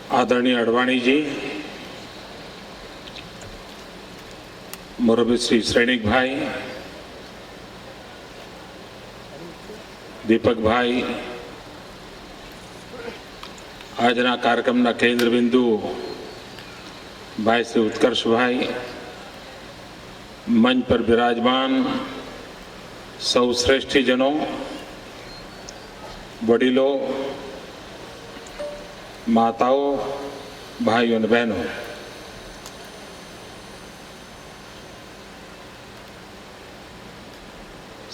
आदरणीय अडवाणी जी, मुरब्बी श्री श्रेणिक भाई, दीपक भाई, આજના કાર્યક્રમના કેન્દ્ર બિંદુ ભાઈ શ્રી ઉત્કર્ષભાઈ, મંચ પર બિરાજમાન સૌ શ્રેષ્ઠીજનો, વડીલો, માતાઓ, ભાઈઓ અને બહેનો,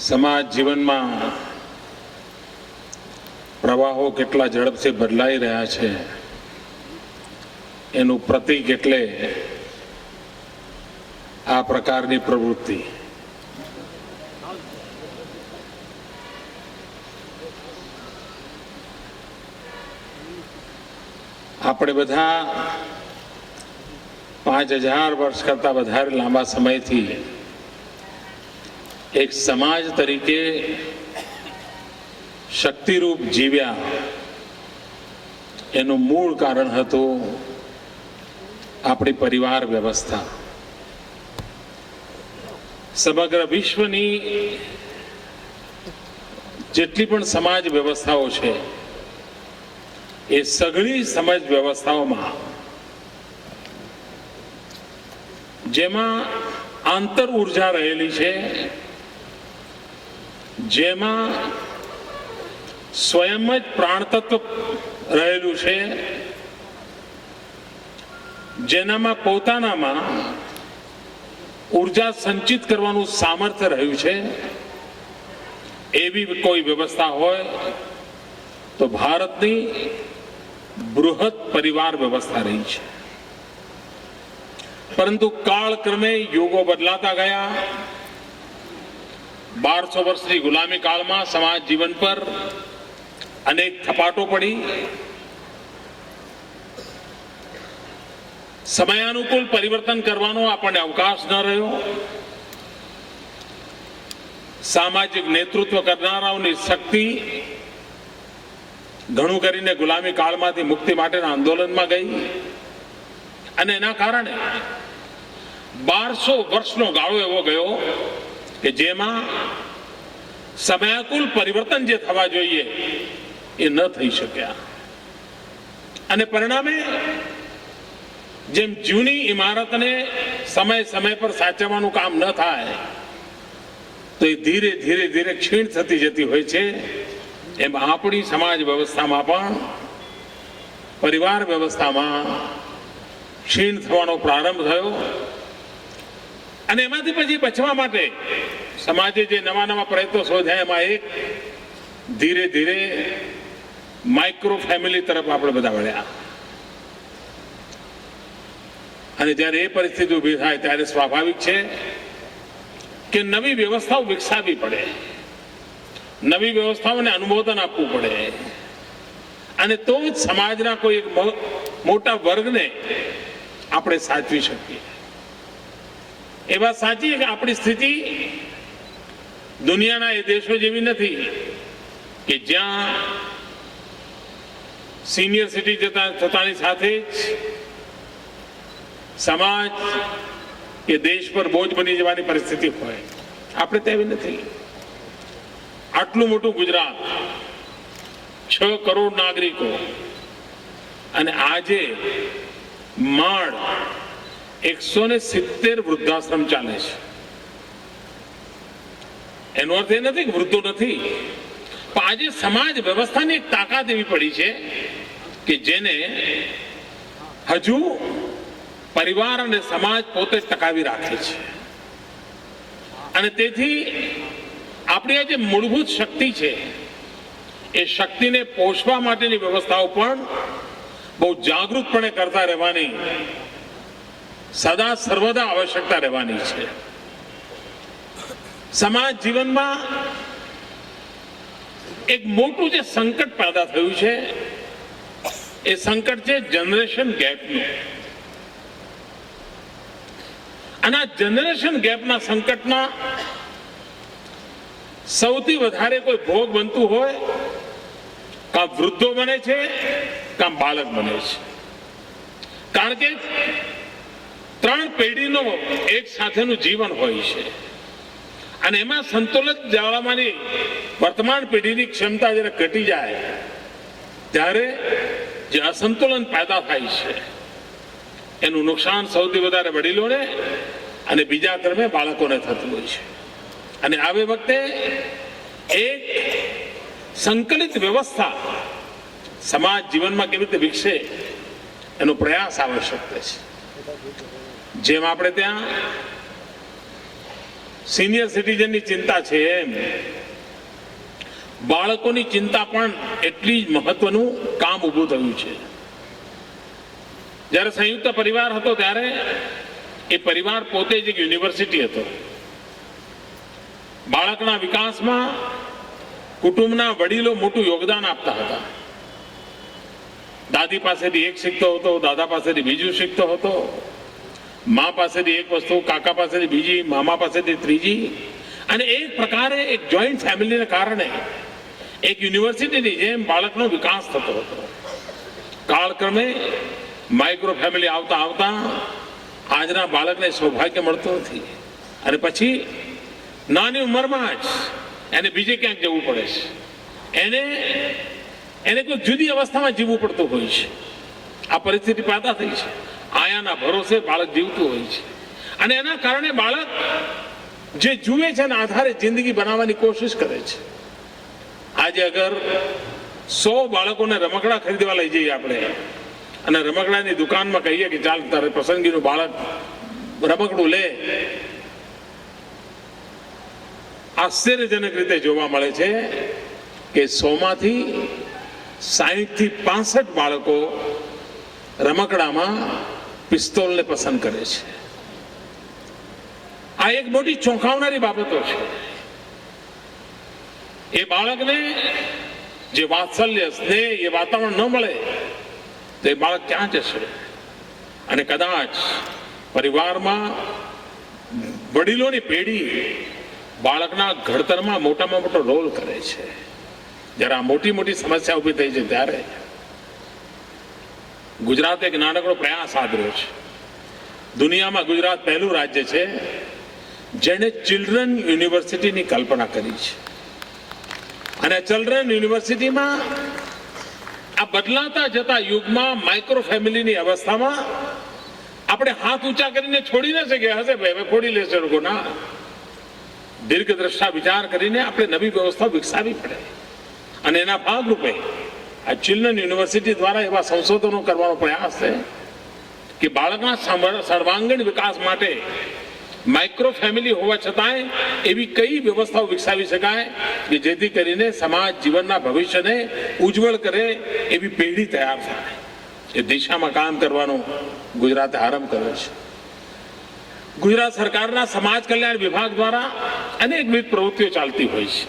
સમાજ જીવનમાં પ્રવાહો કેટલા ઝડપથી બદલાઈ રહ્યા છે એનું પ્રતીક એટલે આ પ્રકારની પ્રવૃત્તિ. આપણે બધા 5000 વર્ષ કરતા વધારે લાંબા સમયથી એક સમાજ તરીકે શક્તિરૂપ જીવ્યા. એનું મૂળ કારણ હતું આપણી પરિવાર વ્યવસ્થા. સમગ્ર વિશ્વની જેટલી પણ સમાજ વ્યવસ્થાઓ છે એ સઘળી સમાજ વ્યવસ્થાઓમાં જેમાં આંતર ઉર્જા રહેલી છે, જેમાં સ્વયં જ પ્રાણતત્વ રહેલું છે, જેનામાં પોતાનામાં ઉર્જા સંચિત કરવાનું સામર્થ્ય રહ્યું છે, એવી કોઈ વ્યવસ્થા હોય તો ભારતની બૃહદ પરિવાર વ્યવસ્થા રહી છે. પરંતુ કાળક્રમે યુગો બદલાતા ગયા. 1200 વર્ષની ગુલામી કાળમાં સમાજ જીવન પર અનેક થપાટો પડી. સમયાનુકૂળ પરિવર્તન કરવાનો આપણને અવકાશ ન રહ્યો. સામાજિક નેતૃત્વ કરનારાઓની શક્તિ ઘણું કરીને ગુલામી કાળમાંથી મુક્તિ માટેના આંદોલનમાં ગઈ અને એના કારણે 1200 વર્ષનો ગાળો એવો ગયો કે જેમાં સમયાનુકૂળ પરિવર્તન જે થવા જોઈએ એ ન થઈ શક્યા. અને પરિણામે જેમ જૂની ઇમારતને સમય પર સાચવવાનું કામ ન થાય તો એ ધીરે ધીરે ક્ષીણ થતી જતી હોય છે, એમ આપણી સમાજ વ્યવસ્થામાં પણ પરિવાર વ્યવસ્થામાં ક્ષીણ થવાનો પ્રારંભ થયો. અને એમાંથી પછી બચવા માટે સમાજે જે નવા પ્રયત્નો શોધ્યા એમાં એક ધીરે માઇક્રો ફેમિલી તરફ આપણે બધા વળ્યા. અને જ્યારે એ પરિસ્થિતિ ઊભી થાય ત્યારે સ્વાભાવિક છે કે નવી વ્યવસ્થાઓ વિકસાવવી પડે, નવી વ્યવસ્થાઓને અનુમોદન આપવું પડે, અને તો જ સમાજના કોઈ એક મોટા વર્ગને આપણે સાચવી શકીએ. એ વાત સાચી કે આપણી સ્થિતિ દુનિયાના એ દેશો જેવી નથી કે જ્યાં સિનિયર સિટીઝન થતાની સાથે જ સમાજ કે દેશ પર બોજ બની જવાની પરિસ્થિતિ હોય. આપણે તેવી નથી. આટલું મોટું ગુજરાત, 6 કરોડ નાગરિકો, અને આજે માંડ 170 વૃદ્ધાશ્રમ ચાલે છે. એનો અર્થ એ નથી કે વૃદ્ધો નથી, પણ આજે સમાજ વ્યવસ્થાની એક તાકાત એવી પડી છે કે જેને હજુ પરિવાર અને સમાજ પોતે ટકાવી રાખે છે. અને તેથી આપણી આ જે મૂળભૂત શક્તિ છે એ શક્તિને પોષવા માટેની વ્યવસ્થાઓ પણ બહુ જાગૃતપણે કરતા રહેવાની સદા સર્વદા આવશ્યકતા રહેવાની છે. સમાજ જીવનમાં એક મોટું જે સંકટ પેદા થયું છે એ સંકટ છે જનરેશન ગેપનું. અને આ જનરેશન ગેપના સંકટના સૌથી વધારે કોઈ ભોગ બનતું હોય કાં વૃદ્ધો બને છે કાં બાળક બને છે. કારણ કે 3 પેઢીનો એક સાથેનું જીવન હોય છે અને એમાં સંતુલન જાળવવાની વર્તમાન પેઢીની ક્ષમતા જ્યારે ઘટી જાય ત્યારે જે અસંતુલન પેદા થાય છે એનું નુકસાન સૌથી વધારે વડીલોને અને બીજા ક્રમે બાળકોને થતું હોય છે. અને આવી વખતે એક સંકલિત વ્યવસ્થા સમાજ જીવનમાં કેવી રીતે વિકસે એનો પ્રયાસ આવશ્યક છે. જેમ આપણે ત્યાં સિનિયર સિટીઝનની ચિંતા છે એમ બાળકોની ચિંતા પણ એટલી જ મહત્વનું કામ ઊભું થયું છે. જ્યારે સંયુક્ત પરિવાર હતો ત્યારે એ પરિવાર પોતે જ એક યુનિવર્સિટી હતો. બાળકના વિકાસમાં કુટુંબના વડીલો મોટું યોગદાન આપતા હતા. દાદી પાસેથી એક શીખતો હતો, દાદા પાસેથી બીજું શીખતો હતો, મા પાસેથી એક વસ્તુ, કાકા પાસેથી બીજી, મામા પાસેથી ત્રીજી, અને એક પ્રકારે એક જોઈન્ટ ફેમિલીને કારણે એક યુનિવર્સિટીની જેમ બાળકનો વિકાસ થતો હતો. કાળક્રમે માઇક્રો ફેમિલી આવતા આવતા આજના બાળકને સૌભાગ્ય મળતું નથી અને પછી નાની ઉંમરમાં જ એને બીજે ક્યાંક જવું પડે છે. એને કોઈ જુદી અવસ્થામાં જીવવું પડતું હોય છે. આ પરિસ્થિતિ પેદા થઈ છે. આયાના ભરોસે બાળક જીવતું હોય છે અને એના કારણે બાળક જે જુએ છે એના આધારે જિંદગી બનાવવાની કોશિશ કરે છે. આજે અગર 100 બાળકોને રમકડા ખરીદવા લઈ જઈએ આપણે અને રમકડાની દુકાનમાં કહીએ કે ચાલ તારે પસંદગીનું બાળક રમકડું લે, આશ્ચર્યજનક રીતે જોવા મળે છે કે 100માંથી 60 થી 65 બાળકો રમકડામાં પિસ્તોલને પસંદ કરે છે. આ એક મોટી ચોંકાવનારી બાબતો છે. એ બાળકને જે વાત્સલ્ય, સ્નેહ, એ વાતાવરણ ન મળે તો એ બાળક ક્યાં જશે? અને કદાચ પરિવારમાં વડીલોની પેઢી બાળકના ઘડતરમાં મોટામાં મોટો રોલ કરે છે. જ્યારે આ મોટી મોટી સમસ્યા ઊભી થઈ છે ત્યારે ગુજરાતે એક નાનકડો પ્રયાસ આદર્યો છે. દુનિયામાં ગુજરાત પહેલું રાજ્ય છે જેણે ચિલ્ડ્રન યુનિવર્સિટીની કલ્પના કરી છે. અને ચિલ્ડ્રન યુનિવર્સિટીમાં આ બદલાતા જતા યુગમાં માઇક્રો ફેમિલીની અવસ્થામાં આપણે હાથ ઊંચા કરીને છોડી ન શકીએ. હશે ભાઈ હવે છોડી લેશે લોકો, ના, દીર્ઘદ્રષ્ટા વિચાર કરીને આપણે નવી વ્યવસ્થા વિકસાવવી પડે. અને એના ભાગરૂપે આ ચિલ્ડ્રન યુનિવર્સિટી દ્વારા એવા સંશોધનો કરવાનો પ્રયાસ છે કે બાળકના સર્વાંગીણ વિકાસ માટે માઇક્રો ફેમિલી હોવા છતાંય એવી કઈ વ્યવસ્થાઓ વિકસાવી શકાય કે જેથી કરીને સમાજ જીવનના ભવિષ્યને ઉજ્જવળ કરે એવી પેઢી તૈયાર થાય. એ દિશામાં કામ કરવાનો ગુજરાતે આરંભ કર્યો છે. ગુજરાત સરકારના સમાજ કલ્યાણ વિભાગ દ્વારા અનેકવિધ પ્રવૃત્તિઓ ચાલતી હોય છે.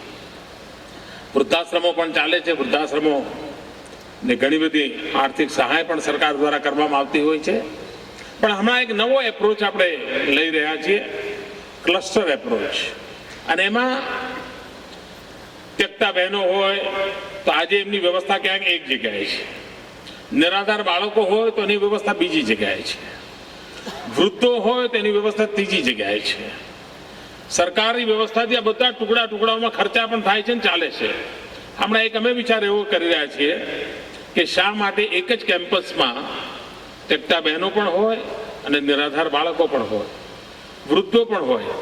વૃદ્ધાશ્રમો પણ ચાલે છે. વૃદ્ધાશ્રમો ને ઘણી બધી આર્થિક સહાય પણ સરકાર દ્વારા કરવામાં આવતી હોય છે. પણ હમણાં એક નવો એપ્રોચ આપણે લઈ રહ્યા છીએ, ક્લસ્ટર એપ્રોચ. અને એમાં ત્યક્તા બહેનો હોય તો આજે એમની વ્યવસ્થા ક્યાંક એક જગ્યાએ છે, નિરાધાર બાળકો હોય તો એની વ્યવસ્થા બીજી જગ્યાએ છે, વૃદ્ધો હોય તો એની વ્યવસ્થા ત્રીજી જગ્યાએ છે. સરકારી વ્યવસ્થાથી આ બધા ટુકડા ટુકડાઓમાં ખર્ચા પણ થાય છે ને ચાલે છે. હમણાં એક અમે વિચાર એવો કરી રહ્યા છીએ કે શા માટે એક જ કેમ્પસમાં ત્યક્તા બહેનો પણ હોય અને નિરાધાર બાળકો પણ હોય, વૃદ્ધો પણ હોય.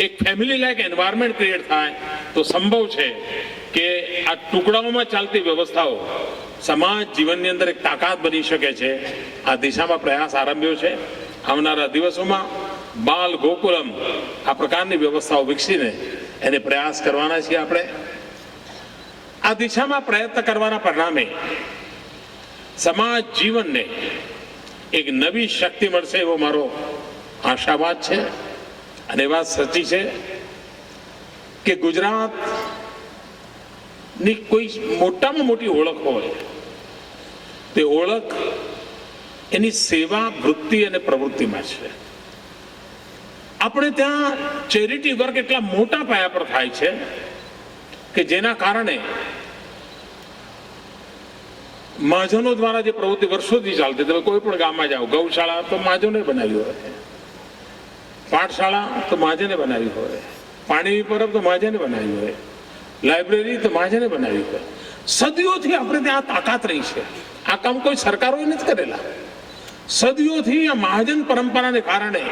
એક ફેમિલી લાયક એન્વાયરમેન્ટ ક્રિએટ થાય તો સંભવ છે કે આ ટુકડાઓમાં ચાલતી વ્યવસ્થાઓ સમાજ જીવનની અંદર એક તાકાત બની શકે છે. આ દિશામાં પ્રયાસ આરંભ્યો છે. આવનારા દિવસોમાં બાલ ગોકુલમ આ પ્રકારની વ્યવસ્થાઓ વિકસીને એને પ્રયાસ કરવાના છીએ. આપણે આ દિશામાં પ્રયત્ન કરવાના પરિણામે સમાજ જીવનને એક નવી શક્તિ મળશે એવો મારો આશાવાદ છે. અને એ વાત સાચી છે કે ગુજરાતની કોઈ મોટામાં મોટી ઓળખ હોય તે ઓળખ એની સેવા, વૃત્તિ અને પ્રવૃત્તિમાં છે. આપણે ત્યાં ચેરિટી વર્ક એટલા મોટા પાયા પર થાય છે કે જેના કારણે મહાજનો દ્વારા જે પ્રવૃત્તિ વર્ષોથી ચાલતી, તમે કોઈ પણ ગામમાં જાઓ, ગૌશાળા તો મહાજને બનાવી હોય, પાઠશાળા તો મહાજને બનાવી હોય, પાણીની પરબ તો મહાજને બનાવી હોય, લાઇબ્રેરી તો મહાજને બનાવી હોય. સદીઓથી આપણે ત્યાં તાકાત રહી છે. આ કામ કોઈ સરકારોએ નથી કરેલા. સદીઓથી આ મહાજન પરંપરાને કારણે,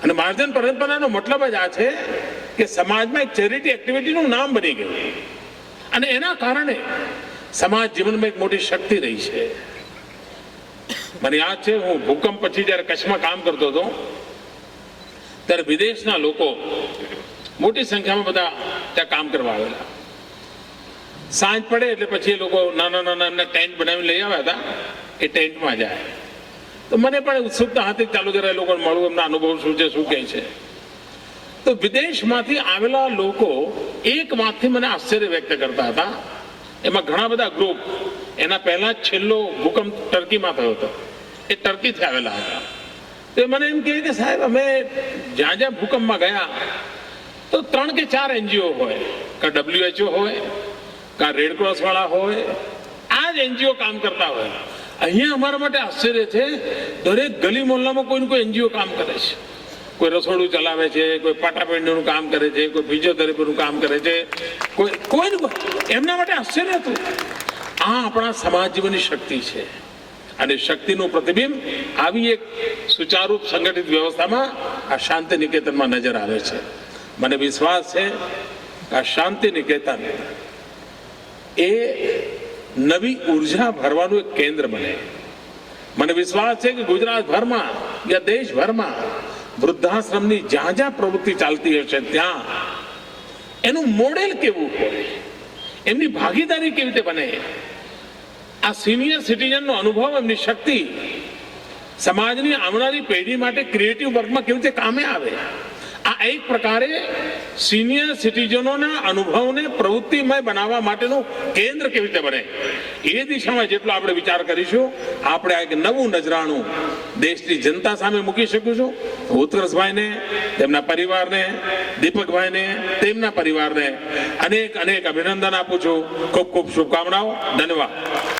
અને મહાજન પરંપરાનો મતલબ જ આ છે કે સમાજમાં એક ચેરિટી એક્ટિવિટીનું નામ બની ગયું, અને એના કારણે સમાજ જીવનમાં એક મોટી શક્તિ રહી છે. મને યાદ છે, હું ભૂકંપ પછી જ્યારે કચ્છમાં કામ કરતો હતો ત્યારે વિદેશના લોકો મોટી સંખ્યામાં બધા ત્યાં કામ કરવા આવેલા. સાંજ પડે એટલે પછી એ લોકો નાના નાના એમના ટેન્ટ બનાવીને લઈ આવ્યા હતા, એ ટેન્ટમાં જાય. તો મને પણ ઉત્સુકતા હતી, ચાલુ જરા એ લોકોને મળવું, એમના અનુભવ શું છે, શું કહે છે. તો વિદેશમાંથી આવેલા લોકો એક વાતથી મને આશ્ચર્ય વ્યક્ત કરતા હતા. એમાં ઘણા બધા ગ્રુપ, એના પહેલા છેલ્લો ભૂકંપ ટર્કીમાં થયો હતો, એ ટર્કીથી આવેલા હતા. તો મને એમ કહે કે સાહેબ, અમે જ્યાં જ્યાં ભૂકંપમાં ગયા તો 3 કે 4 NGO હોય, કાં WHO હોય, કાં રેડક્રોસ વાળા હોય, આ જ NGO કામ કરતા હોય. અહીંયા અમારા માટે આશ્ચર્ય છે, દરેક ગલી મોહલ્લામાં કોઈ ને કોઈ NGO કામ કરે છે. કોઈ રસોડું ચલાવે છે, કોઈ પાટાપેન્ડનું કામ કરે છે, કોઈ ફિઝિયોથેરાપીનું કામ કરે છે, કોઈ એમના માટે આશ્ચર્ય હતું. આ આપણા સમાજ જીવનની શક્તિ છે, અને શક્તિનું પ્રતિબિંબ આવી એક સુચારૂપ સંગઠિત વ્યવસ્થામાં આ શાંતિ નિકેતનમાં નજર આવે છે. મને વિશ્વાસ છે કે આ શાંતિ નિકેતન એ નવી ઉર્જા ભરવાનું એક કેન્દ્ર બને. મને વિશ્વાસ છે કે ગુજરાતભરમાં યા દેશભરમાં વૃદ્ધાશ્રમની જ્યાં જ્યાં પ્રવૃત્તિ ચાલતી હશે ત્યાં એનું મોડેલ કેવું હોય, એમની ભાગીદારી કેવી રીતે બને, આ સિનિયર સિટીઝનનો અનુભવ, એમની શક્તિ સમાજની આવનારી પેઢી માટે ક્રિએટિવ વર્કમાં કેવી રીતે કામે આવે, આ એક પ્રકારે સિનિયર સિટીઝનોના અનુભવને પ્રવૃત્તિમય બનાવવા માટેનું કેન્દ્ર કેવી રીતે બને, એ દિશામાં જેટલો આપણે વિચાર કરીશું, આપણે આ એક નવું નજરાણું દેશની જનતા સામે મૂકી શકીશું. ઉત્કર્ષભાઈને, તેમના પરિવારને, દીપકભાઈને, તેમના પરિવારને અનેક અનેક અભિનંદન આપું છું. ખૂબ ખૂબ શુભકામનાઓ. ધન્યવાદ.